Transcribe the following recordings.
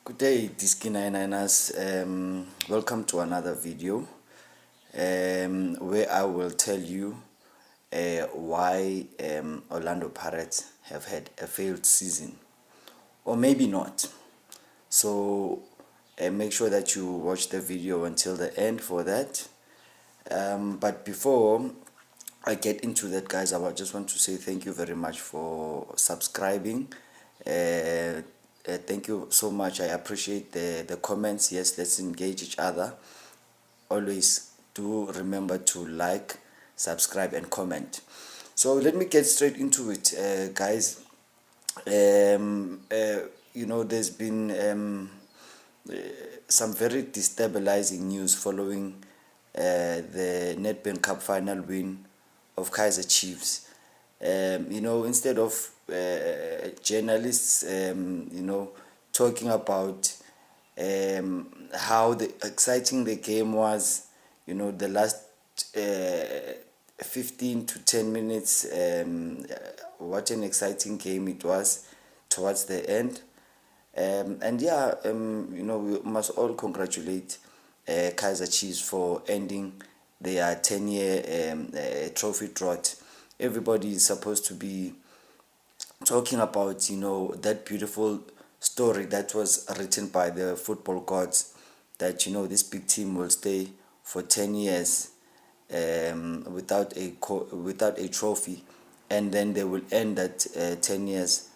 Good day, Diski 99ers. Welcome to another video where I will tell you why Orlando Pirates have had a failed season, or maybe not. So make sure that you watch the video until the end for that. But before I get into that, guys, just want to say thank you very much for subscribing. Thank you so much. I appreciate the comments. Yes, let's engage each other. Always do remember to like, subscribe, and comment. So let me get straight into it, guys. There's been some very destabilizing news following the Nedbank Cup final win of Kaizer Chiefs. Instead of journalists, talking about how exciting the game was, the last 15 to 10 minutes, what an exciting game it was towards the end. We must all congratulate Kaizer Chiefs for ending their 10-year trophy drought. Everybody is supposed to be talking about, that beautiful story that was written by the football gods, that, this big team will stay for 10 years without a trophy, and then they will end that 10 years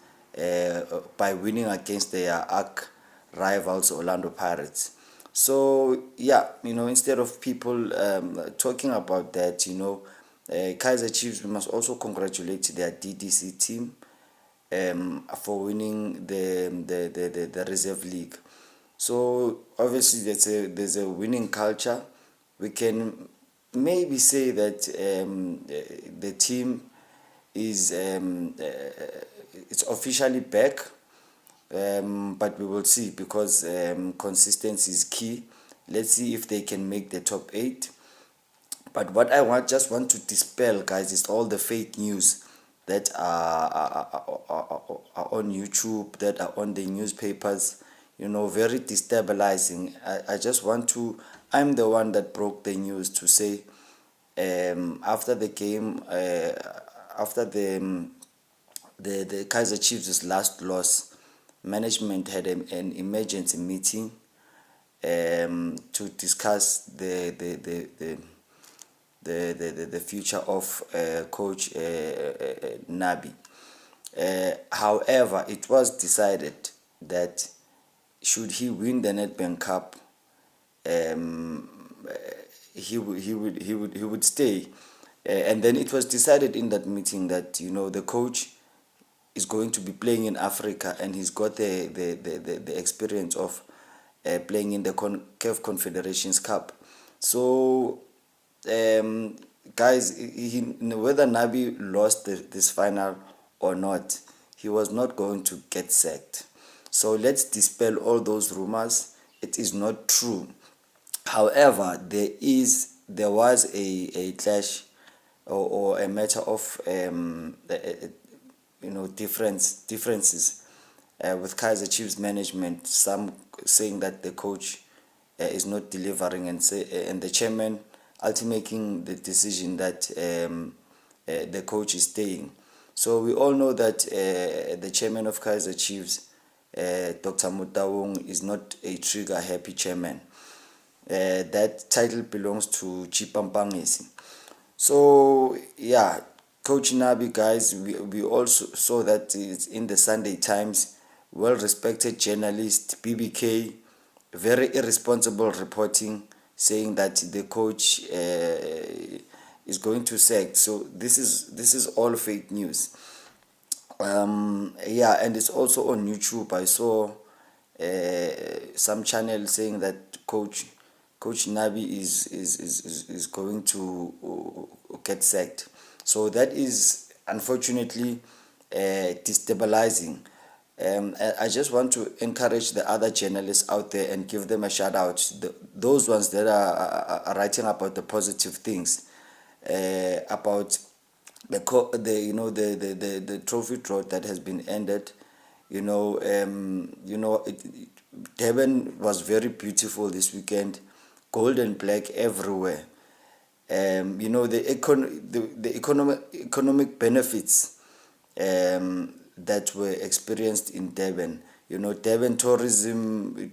by winning against their arch rivals Orlando Pirates. So instead of people talking about that, Kaizer Chiefs, we must also congratulate their DDC team for winning the reserve league. So obviously there's a winning culture. We can maybe say that the team is it's officially back, but we will see, because consistency is key. Let's see if they can make the top 8. But what I just want to dispel, guys, is all the fake news that are on YouTube, that are on the newspapers, very destabilizing. I'm the one that broke the news to say, after the game, after the Kaizer Chiefs' last loss, management had an emergency meeting to discuss the future of coach Nabi. However, it was decided that should he win the Nedbank Cup, he would stay. And then it was decided in that meeting that the coach is going to be playing in Africa, and he's got the experience of playing in the CAF Confederations Cup. So guys, whether Nabi lost this final or not, he was not going to get sacked. So let's dispel all those rumors. It is not true. However, there was a clash or a matter of differences with Kaizer Chiefs management. Some saying that the coach is not delivering, and the chairman ultimately making the decision that the coach is staying. So we all know that the chairman of Kaizer Chiefs, Dr. Mutawung, is not a trigger-happy chairman. That title belongs to Magesi. So Coach Nabi, guys, we also saw that it's in the Sunday Times. Well-respected journalist BBK, very irresponsible reporting, saying that the coach is going to sack. So this is all fake news. And it's also on YouTube. I saw some channel saying that Coach Nabi is going to get sacked. So that is unfortunately destabilizing. I just want to encourage the other journalists out there and give them a shout out. Those ones that are writing about the positive things, about the trophy drought that has been ended. Durban was very beautiful this weekend, gold and black everywhere. The economic benefits that were experienced in Durban. Durban tourism,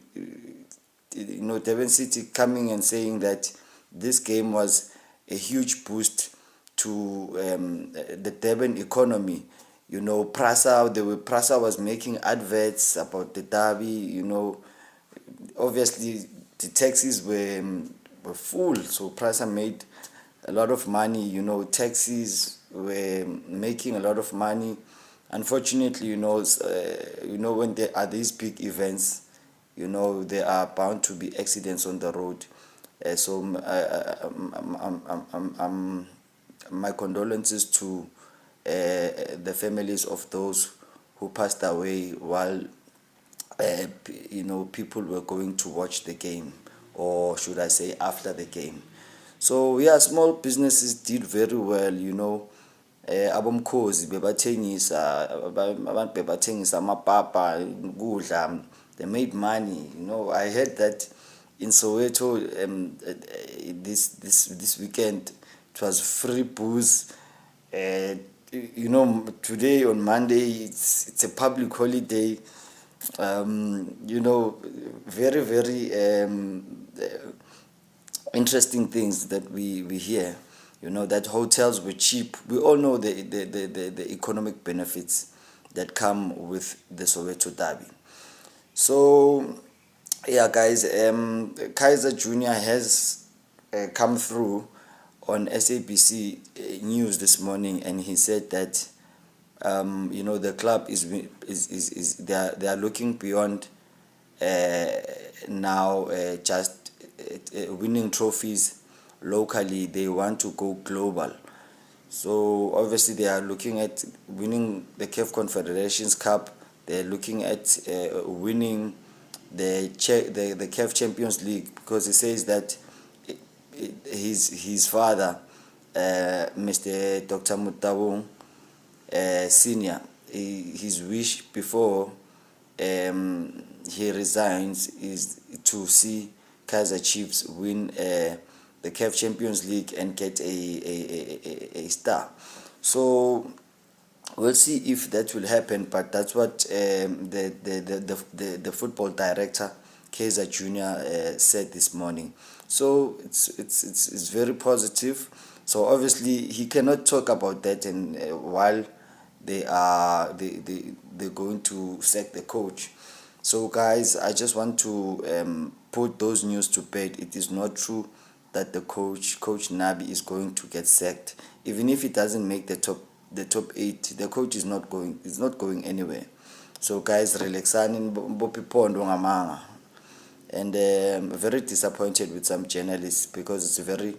Durban City coming and saying that this game was a huge boost to the Durban economy. Prasa was making adverts about the derby. Obviously the taxis were full, so Prasa made a lot of money. Taxis were making a lot of money. Unfortunately, when there are these big events, there are bound to be accidents on the road. My condolences to the families of those who passed away while people were going to watch the game, or should I say after the game. So yeah, small businesses did very well. Abomkhozi bebathengisa, abantu bebathengisa amapapa, ukudla, they made money. I heard that in Soweto this weekend it was free booze. Today on Monday it's a public holiday. Very very interesting things that we hear. That hotels were cheap. We all know the economic benefits that come with the Soweto derby. So yeah, guys, Kaizer Junior has come through on SABC News this morning, and he said that the club is they are looking beyond now just winning trophies locally. They want to go global. So obviously they are looking at winning the CAF Confederations Cup. They're looking at winning the CAF Champions League, because he says that his father, Mr. Dr. Mutabung Senior, his wish before he resigns is to see Kaizer Chiefs win the CAF Champions League and get a star. So we'll see if that will happen, but that's what the football director Kaizer Junior said this morning. So it's very positive. So obviously he cannot talk about that, and while they're going to sack the coach. So guys, I just want to put those news to bed. It is not true that the coach Nabi is going to get sacked. Even if he doesn't make the top 8, the coach is not going anywhere. So guys, relaxani bopipondo ngamanga. And very disappointed with some journalists, because it's very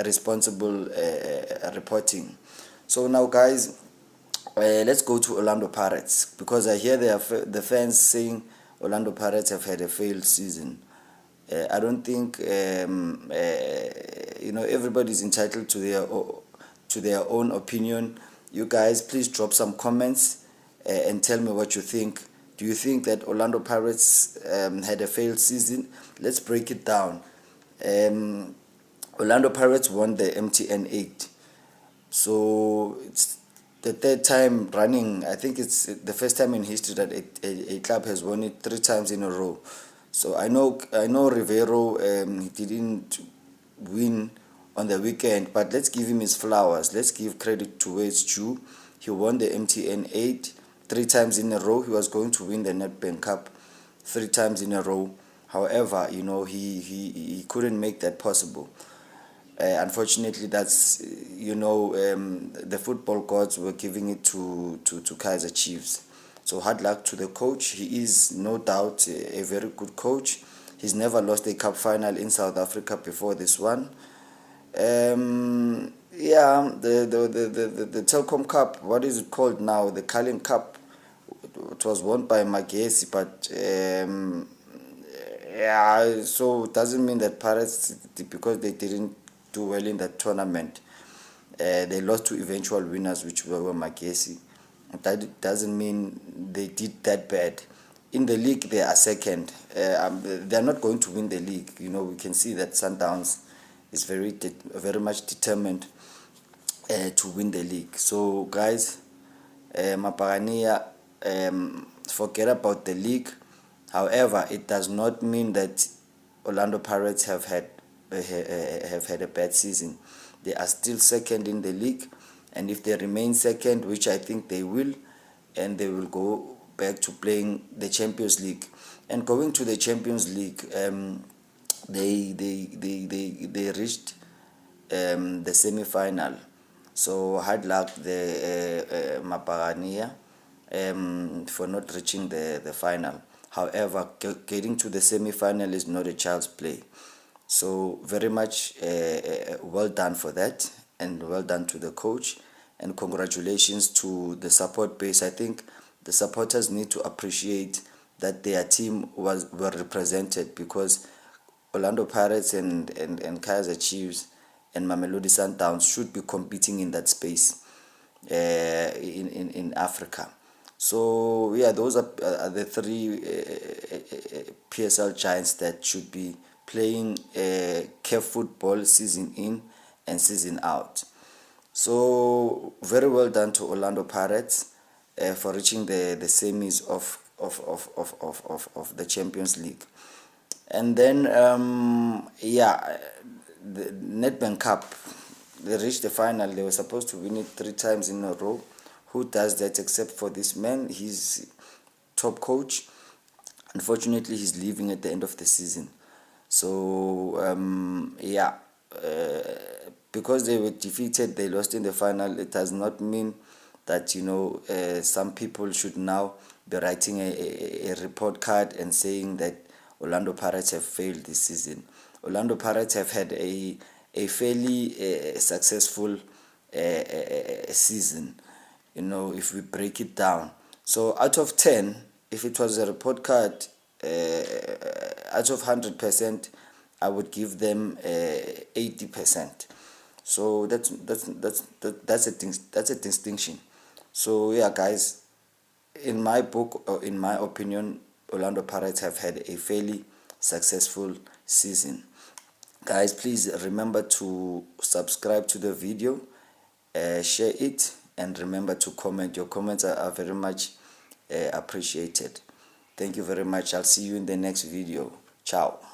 responsible reporting. So now guys, let's go to Orlando Pirates, because I hear the fans saying Orlando Pirates have had a failed season. I don't think everybody's entitled to their own opinion. You guys, please drop some comments and tell me what you think. Do you think that Orlando Pirates had a failed season? Let's break it down. Orlando Pirates won the MTN 8. So it's the third time running. I think it's the first time in history that a club has won it 3 times in a row. So I know Rivero he didn't win on the weekend, but let's give him his flowers. Let's give credit to where it's due. He won the MTN 8 3 times in a row. He was going to win the Nedbank Cup 3 times in a row. However, he couldn't make that possible. Unfortunately, that's the football gods were giving it to Kaizer Chiefs. So hard luck to the coach. He is no doubt a very good coach. He's never lost a cup final in South Africa before this one. The Telkom Cup, what is it called now? The Carling Cup. It was won by Magesi, but so it doesn't mean that Pirates, because they didn't do well in that tournament, they lost to eventual winners, which were Magesi. That doesn't mean they did that bad. In the league, they are second. They are not going to win the league. We can see that Sundowns is very much determined to win the league. So, guys, Mapagania, forget about the league. However, it does not mean that Orlando Pirates have had a bad season. They are still second in the league, and if they remain second, which I think they will, and they will go back to playing the Champions League. And going to the Champions League, they reached the semi-final. So hard luck the Mapagania for not reaching the final. However, getting to the semi-final is not a child's play. So very much well done for that, and well done to the coach, and congratulations to the support base. I think the supporters need to appreciate that their team were represented, because Orlando Pirates and Kaizer Chiefs and Mamelodi Sundowns should be competing in that space in Africa. So yeah, those are the three PSL giants that should be playing CAF football season in and season out. So very well done to Orlando Pirates for reaching the semis of the Champions League. And then the Nedbank Cup, they reached the final. They were supposed to win it 3 times in a row. Who does that except for this man? He's top coach. Unfortunately, he's leaving at the end of the season. So because they were defeated, they lost in the final. It does not mean that some people should now be writing a report card and saying that Orlando Pirates have failed this season. Orlando Pirates have had a fairly successful season, if we break it down. So out of 10, if it was a report card, out of 100%, I would give them 80%. So that's a distinction. So yeah, guys, in my book, or in my opinion, Orlando Pirates have had a fairly successful season. Guys, please remember to subscribe to the video, share it, and remember to comment. Your comments are very much appreciated. Thank you very much. I'll see you in the next video. Ciao.